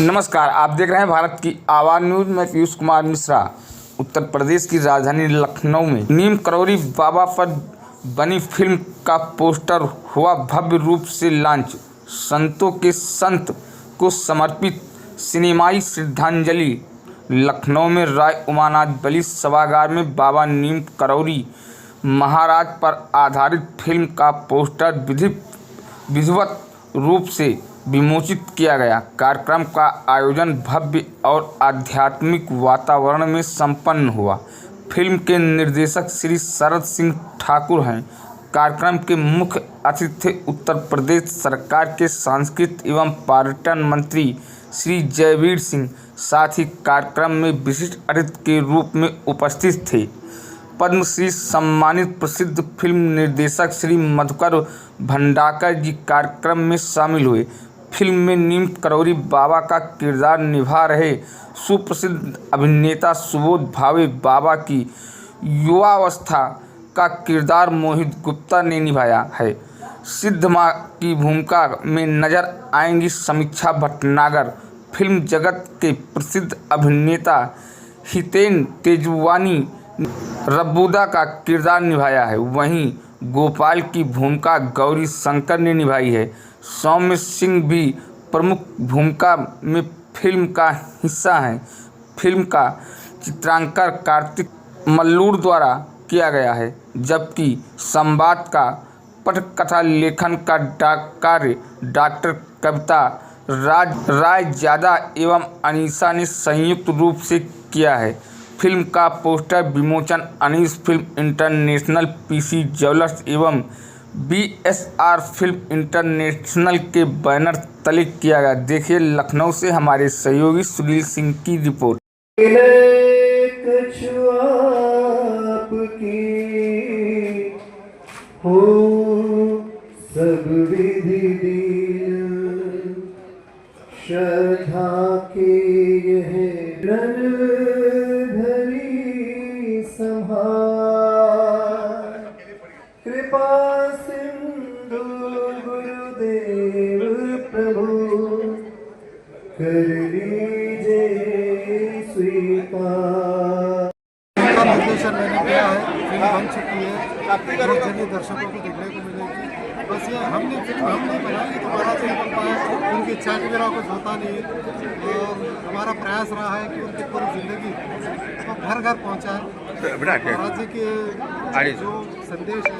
नमस्कार, आप देख रहे हैं भारत की आवाज़ न्यूज़ में पीयूष कुमार मिश्रा। उत्तर प्रदेश की राजधानी लखनऊ में नीम करौरी बाबा पर बनी फिल्म का पोस्टर हुआ भव्य रूप से लॉन्च। संतों के संत को समर्पित सिनेमाई श्रद्धांजलि। लखनऊ में राय उमानाथ बलि सभागार में बाबा नीम करौरी महाराज पर आधारित फिल्म का पोस्टर विधिवत रूप से विमोचित किया गया। कार्यक्रम का आयोजन भव्य और आध्यात्मिक वातावरण में संपन्न हुआ। फिल्म के निर्देशक श्री शरद सिंह ठाकुर हैं। कार्यक्रम के मुख्य अतिथि थे उत्तर प्रदेश सरकार के सांस्कृतिक एवं पर्यटन मंत्री श्री जयवीर सिंह। साथ ही कार्यक्रम में विशिष्ट अतिथि के रूप में उपस्थित थे पद्मश्री सम्मानित प्रसिद्ध फिल्म निर्देशक श्री मधुकर भंडारकर जी कार्यक्रम में शामिल हुए। फिल्म में नीम करौरी बाबा का किरदार निभा रहे सुप्रसिद्ध अभिनेता सुबोध भावे बाबा की युवावस्था का किरदार मोहित गुप्ता ने निभाया है। सिद्ध माँ की भूमिका में नजर आएंगी समीक्षा भटनागर। फिल्म जगत के प्रसिद्ध अभिनेता हितेन तेजवानी रब्बुदा का किरदार निभाया है। वहीं गोपाल की भूमिका गौरी शंकर ने निभाई है। सौम्य सिंह भी प्रमुख भूमिका में फिल्म का हिस्सा हैं। फिल्म का चित्रांकन कार्तिक मल्लूर द्वारा किया गया है, जबकि संवाद का पटकथा लेखन का कार्य डॉक्टर कविता राय ज्यादा एवं अनीसा ने संयुक्त रूप से किया है। फिल्म का पोस्टर विमोचन Anees film international, PC jewellers एवं बीएसआर फिल्म इंटरनेशनल के बैनर तले किया गया। देखिए लखनऊ से हमारे सहयोगी सुनील सिंह की रिपोर्ट। सब विधि श्रद्धा के यह धरी संभाल, कृपा सिंधु गुरुदेव प्रभु कर लीजिए स्वीकार। निर्देशन मैंने किया है, फिल्म बन चुकी है, बहुत जल्दी दर्शकों को देखने को मिलेगी। बस ये हमने बनाई दोबारा से बन पाया, उनकी इच्छा की मेरा कुछ होता नहीं है और हमारा प्रयास रहा है कि उनकी पूरी जिंदगी तो घर घर पहुँचाए। महाराज जी के जो संदेश है,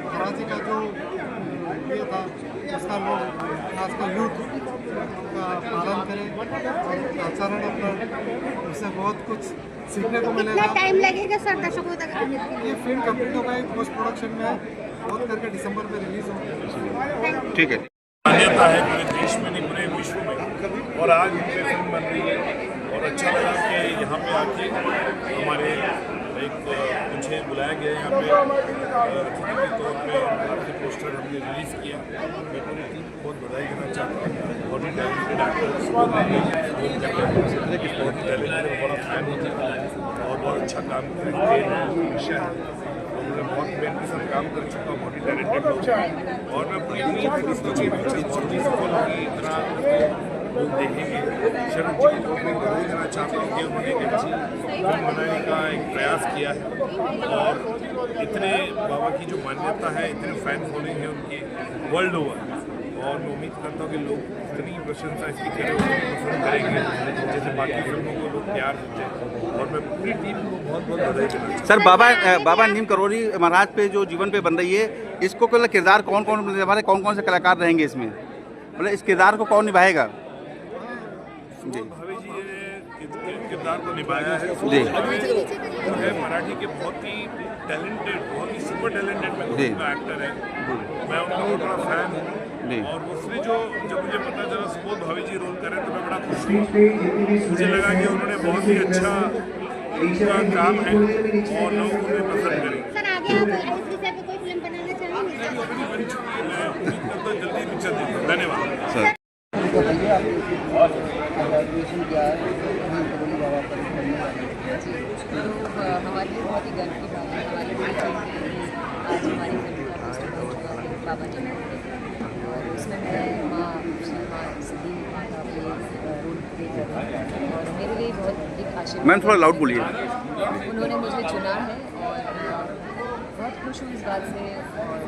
महाराज जी का जो ये था, उसका लोग खासकर यूथ का पालन करें और आचरण अपना, उससे बहुत कुछ सीखने को मिलेगा। कितना टाइम लगेगा सर दर्शकों तक आने के लिए? ये फिल्म कंप्लीट होगा, पोस्ट प्रोडक्शन में बहुत करके दिसंबर में रिलीज होगी। ठीक है। मान्यता है पूरे देश में नहीं पूरे विश्व में, और आज इन पे फिल्म बन रही है और अच्छा लगा कि यहाँ पे आके हमारे मुझे बुलाया गया यहाँ पे अतिथि के तौर पे। आपके पोस्टर हमने रिलीज़ किया। मैं पूरी टीम को बहुत बधाई देना चाहता हूँ। बहुत ही टैलेंटेड एक्टर्स, बहुत ही टैलेंटेड, बड़ा फैन और बहुत अच्छा काम करेंगे विषय है। मैं बहुत मेहनत के साथ काम कर चुका हूँ, बहुत ही टैलेंटेड लोग, और मैं पूरी उम्मीद है कि इसको इतना लोग देखेंगे। शरद जी को मैं बधाई देना चाहता हूँ कि उन्होंने एक अच्छी फिल्म बनाने का एक प्रयास किया है और इतने बाबा की जो मान्यता है, इतने फैन फॉलोइंग है उनके वर्ल्ड ओवर, और मैं उम्मीद करता हूँ कि लोग इतनी प्रशंसा इसकी करें, पसंद करेंगे जैसे बाकी फिल्मों को लोग प्यार देते हैं। और मैं पूरी टीम को बहुत बहुत बधाई देना चाहता हूँ। सर, बाबा नीम करौरी महाराज पे जो जीवन पे बन रही है, इसको केवल किरदार हमारे कौन कौन से कलाकार रहेंगे इसमें, मतलब इस किरदार को कौन निभाएगा? जी भाभी जी ने किरदार को निभाया है जी। है मराठी के बहुत ही टैलेंटेड, बहुत ही सुपर टैलेंटेड एक्टर है। मैं उनका बड़ा फैन हूँ और उसने जब मुझे पता चला सुबोध भावी जी रोल करें तो मैं बड़ा खुश हुआ। मुझे लगा कि उन्होंने बहुत ही अच्छा उनका काम है और लोग उन्हें पसंद करेंगे। सर आगे आप इस विषय पे कोई फिल्म बनाना चाहेंगे? बन चुकी है, मैं उम्मीद करता हूँ जल्दी पिक्चर देखूँ। धन्यवाद। हमारे लिए बहुत ही गर्व की बात है। हमारे लिए आज हमारी फिल्म का पोस्टर बाबा जी, और उसमें मैं माँ सिद्धि माँ का रोल प्ले और मेरे लिए बहुत एक आशीर्वाद। मैम थोड़ा लाउड बोलिए। उन्होंने मुझे चुना है और बहुत खुश हूँ इस बात से और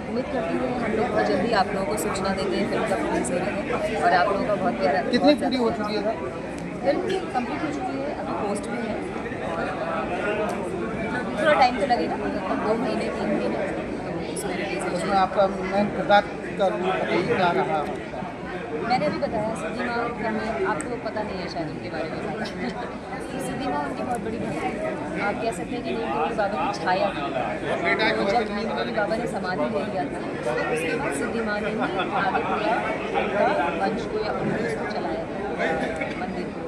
उम्मीद करती हूँ हम लोग बहुत जल्दी आप लोगों को सूचना देंगे। फिल्म का रिलीज होना है और आप लोगों का बहुत प्यारा। कितनी पूरी हो चुकी है? फिल्म कंप्लीट हो चुकी है, अभी पोस्ट में है और थोड़ा टाइम तो लगेगा, मतलब 2 महीने 3 महीने तो उसमें रिलीज हो उसमें जाएगा। आपका मेन किरदार का रूप क्या रहा? मैंने अभी बताया सिद्धि माँ का, मैं आपको पता नहीं है शायद उनके बारे में। तो सिद्धि माँ उनकी बहुत बड़ी भक्त है, आप कह सकते हैं कि नीम करोली बाबा की छाया थी। तो जब नीम करोली बाबा ने समाधि ले लिया था तो उसके बाद सिद्धि माँ ने ही आगे पूरा उनका वंश को या उन्होंने उसको चलाया था मंदिर को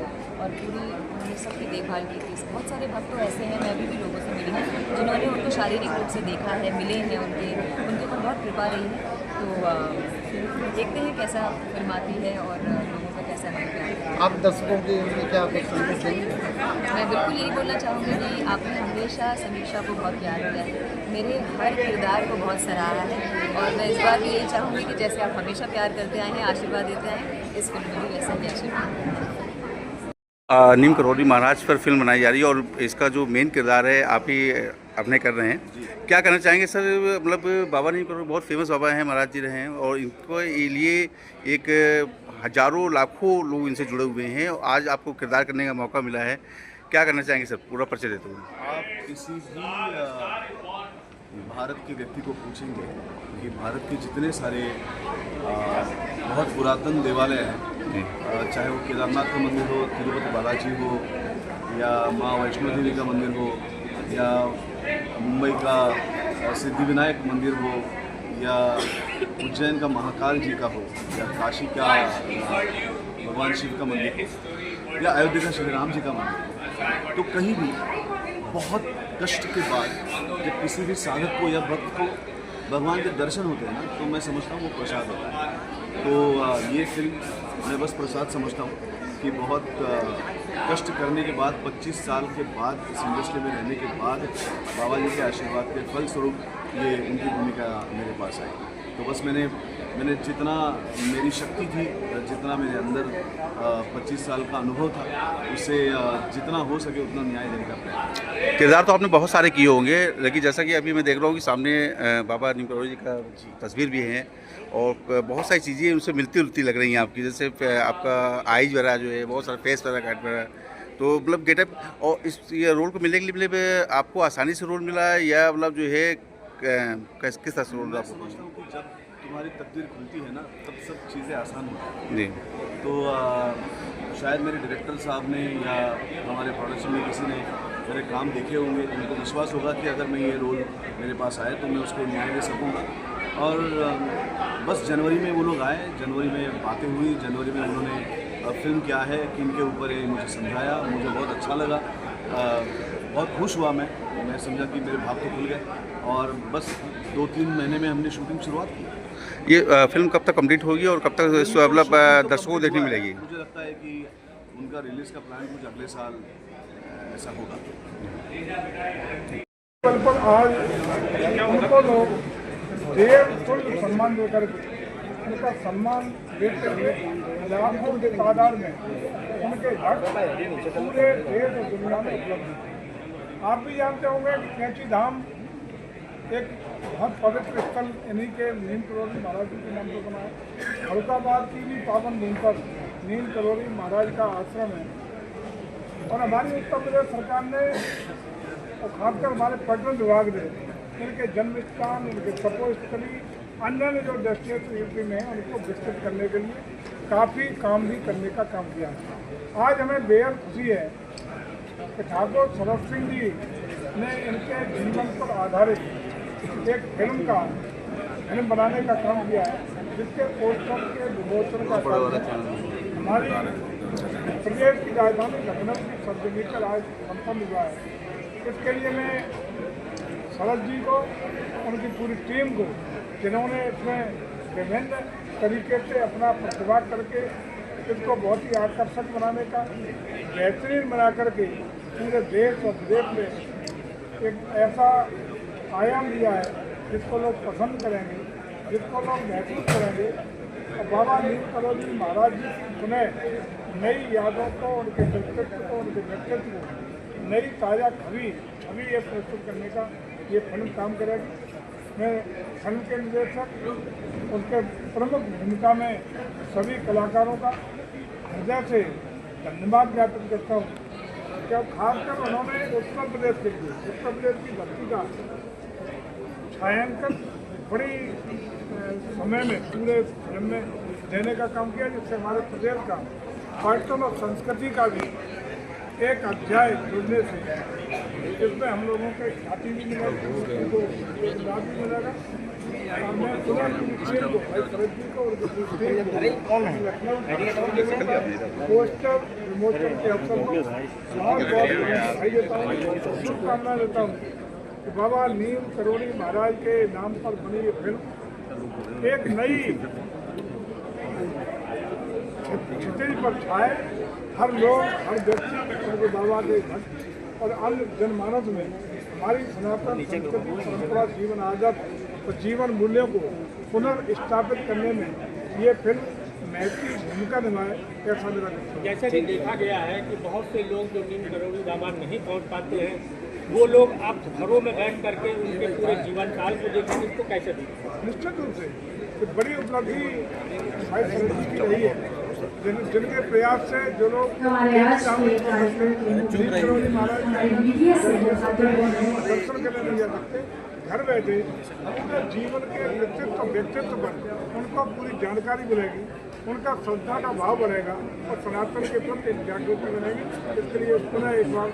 और पूरी उन्होंने सबकी देखभाल की थी। बहुत सारे भक्त तो ऐसे हैं, मैं अभी भी लोगों से मिली हूँ जिन्होंने उनको शारीरिक रूप से देखा है, मिले हैं, उनके ऊपर बहुत कृपा रही है। तो देखते हैं कैसा फिल्म आती है और लोगों का कैसा है। आप दर्शकों के लिए क्या कुछ संदेश देंगे? मैं बिल्कुल यही बोलना चाहूँगी कि आपने हमेशा समीक्षा को बहुत प्यार दिया है, मेरे हर किरदार को बहुत सराहा है और मैं इस बार भी यही चाहूँगी कि जैसे आप हमेशा प्यार करते आए हैं, आशीर्वाद देते आए हैं, इस फिल्म में भी वैसा ही आशीर्वाद। नीम करोली महाराज पर फिल्म बनाई जा रही है और इसका जो मेन किरदार है आप ही अभिनय कर रहे हैं। क्या कहना चाहेंगे सर? मतलब बाबा नीम करोली बहुत फेमस बाबा हैं, महाराज जी रहे हैं और इनको लिए एक हजारों लाखों लोग इनसे जुड़े हुए हैं और आज आपको किरदार करने का मौका मिला है। क्या करना चाहेंगे सर, पूरा परिचय देते हुए? आप किसी भी भारत के व्यक्ति को पूछेंगे कि भारत के जितने सारे बहुत पुरातन देवालय हैं, चाहे वो केदारनाथ का मंदिर हो, तिरुपति बालाजी हो या माँ वैष्णो देवी का मंदिर हो या मुंबई का सिद्धिविनायक मंदिर हो या उज्जैन का महाकाल जी का हो या काशी का भगवान शिव का मंदिर हो या अयोध्या का श्री राम जी का मंदिर हो, तो कहीं भी बहुत कष्ट के बाद जब किसी भी साधक को या भक्त को भगवान के दर्शन होते हैं ना, तो मैं समझता हूँ वो प्रसाद होता है। तो ये फिल्म मैं बस प्रसाद समझता हूँ कि बहुत कष्ट करने के बाद 25 साल के बाद इस इंडस्ट्री में रहने के बाद बाबा जी के आशीर्वाद के फलस्वरूप ये उनकी भूमिका मेरे पास आई। तो बस मैंने जितना मेरी शक्ति थी, जितना मेरे अंदर 25 साल का अनुभव था, उससे जितना हो सके उतना न्याय देने का प्रयास। किरदार तो आपने बहुत सारे किए होंगे, लेकिन जैसा कि अभी मैं देख रहा हूँ कि सामने बाबा नीम करोली जी का तस्वीर भी है और बहुत सारी चीज़ें उनसे मिलती जुलती लग रही हैं आपकी, जैसे आपका आइज वगैरह जो है, बहुत सारा फेस वगैरह काट वगैरह, तो मतलब गेटअप। और इस ये रोल को मिलने के लिए मतलब आपको आसानी से रोल मिला है या मतलब जो है किस तरह से रोल आपको? समझता हूँ कि जब तुम्हारी तकदीर खुलती है ना, तब सब चीज़ें आसान होती हैं। जी। तो शायद मेरे डायरेक्टर साहब ने या हमारे प्रोडक्शन में किसी ने मेरे काम देखे होंगे, उनको विश्वास होगा कि अगर मैं ये रोल मेरे पास आए तो मैं उसको न्याय दे सकूँगा। और बस जनवरी में वो लोग आए, जनवरी में बातें हुई, जनवरी में उन्होंने फिल्म क्या है, किन के ऊपर है, मुझे समझाया, मुझे बहुत अच्छा लगा, बहुत खुश हुआ मैं समझा कि मेरे भाव तो खुल गए और बस 2-3 महीने में हमने शूटिंग शुरुआत की। ये फिल्म कब तक कंप्लीट होगी और कब तक मतलब दर्शकों को देखने मिलेगी? मुझे लगता है कि उनका रिलीज़ का प्लान कुछ अगले साल ऐसा होगा। पर आज उनको लोग फुल सम्मान देकर उनका सम्मान देते हुए लाखों के तादाद में उनके घर पूरे देश और दुनिया में उपलब्ध हैं। आप भी जानते होंगे कि कैंची धाम एक बहुत पवित्र स्थल इन्हीं के नीम करोली महाराज जी के नाम पर बना है। फरुखाबाद की भी पावन भूमि पर नीम करोली महाराज का आश्रम है और हमारी उत्तर प्रदेश सरकार ने और खासकर हमारे पर्यटन विभाग ने इनके जन्म स्थान, इनके तपोस्थली, अन्य जो डेस्टिनेशन यूपी में है उनको विकसित करने के लिए काफ़ी काम भी करने का काम किया है। आज हमें बेहद खुशी है कि ठाकुर सरस सिंह जी ने इनके जीवन पर आधारित एक फिल्म बनाने का काम किया है, जिसके पोस्टर के विमोचन का काम हमारी प्रदेश की राजधानी लखनऊ की सरजमी पर आज संपन्न हुआ है। इसके लिए मैं सरस जी को, उनकी पूरी टीम को, जिन्होंने इसमें विभिन्न तरीके से अपना प्रतिभा करके इसको बहुत ही आकर्षक बनाने का, बेहतरीन बना करके पूरे देश और विदेश में एक ऐसा आयाम दिया है जिसको लोग पसंद करेंगे, जिसको लोग महसूस करेंगे और बाबा नीम करोली महाराज जी सुने नई यादों को, उनके व्यक्तित्व को, उनके व्यक्तित्व को नई ताज़ा छवि ये प्रस्तुत करने का ये फिल्म काम करेगी। मैं फिल्म के निर्देशक, उनके प्रमुख भूमिका में सभी कलाकारों का हृदय से धन्यवाद ज्ञापित करता हूँ। क्या खासकर उन्होंने उत्तर प्रदेश के लिए, उत्तर प्रदेश की धरती का छायांकन बड़ी समय में पूरे फिल्म में देने का काम किया, जिससे हमारे प्रदेश का पर्यटन और संस्कृति का भी एक अध्याय जुड़ने से इसमें हम लोगों के ख्याति भी मिलेगी, उनको एक लाभ भी मिलेगा। और मैं सुना कि को भाई शरद जी को लखनऊ पोस्टर विमोचन के अवसर को बहुत बधाई देता हूँ, शुभकामना देता हूँ कि बाबा नीम करोली महाराज के नाम पर बनी ये फिल्म एक नई क्षितिज पर छाए, हर लोग, हर व्यक्ति उनके बाबा के भक्त और अन्य जनमानस में हमारी सनातन संस्कृति, परंपरा, जीवन आदत और जीवन मूल्यों को पुनर्स्थापित करने में ये फिल्म महत्वपूर्ण भूमिका निभाए, ऐसा मेरा कहना है। जैसे कि देखा गया है कि बहुत से लोग जो नीम करोली बाबा नहीं पहुंच पाते हैं, वो लोग आप घरों में बैठ करके उनके पूरे जीवन काल को देखें, इसको कैसे देखें? निश्चित रूप से तो बड़ी उपलब्धि भाई शरद जी की रही है, जिनके प्रयास से जो लोग दर्शन करने नहीं जा सकते, घर बैठे अपने जीवन के व्यक्तित्व पर उनको पूरी जानकारी मिलेगी, उनका श्रद्धा का भाव बढ़ेगा और सनातन के प्रति एक जागृति बनेगी। इसके लिए पुनः एक बार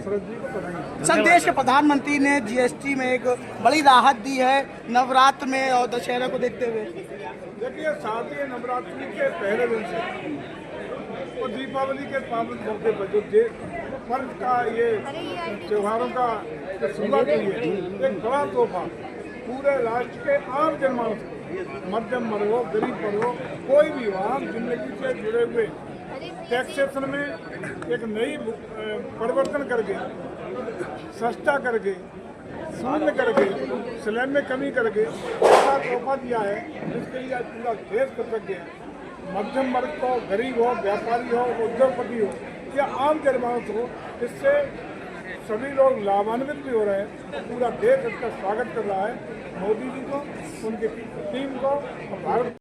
शरद जी को बधाई। सर, देश के प्रधानमंत्री ने जीएसटी में एक बड़ी राहत दी है नवरात्र में और दशहरा को देखते हुए। देखिए, शारदीय नवरात्रि के पहले दिन से और दीपावली के पावन मौके पर जो पर्व का ये त्योहारों का शुरुआत हुई है, एक बड़ा तोहफा पूरे राष्ट्र के आम जनमानस को, मध्यम वर्ग हो, गरीब वर्ग हो, कोई भी हो, आम जिंदगी से जुड़े हुए टैक्सेशन में एक नई परिवर्तन करके, सस्ता करके, शून्य करके, स्लैब में कमी करके ऐसा तोहफा दिया है, जिसके लिए आज पूरा देश कृतज्ञ है। मध्यम वर्ग को, गरीब हो, व्यापारी हो, उद्योगपति हो या आम जनमानस हो, इससे सभी लोग लाभान्वित भी हो रहे हैं। पूरा देश इसका स्वागत कर रहा है, मोदी जी को, उनकी टीम को और भारत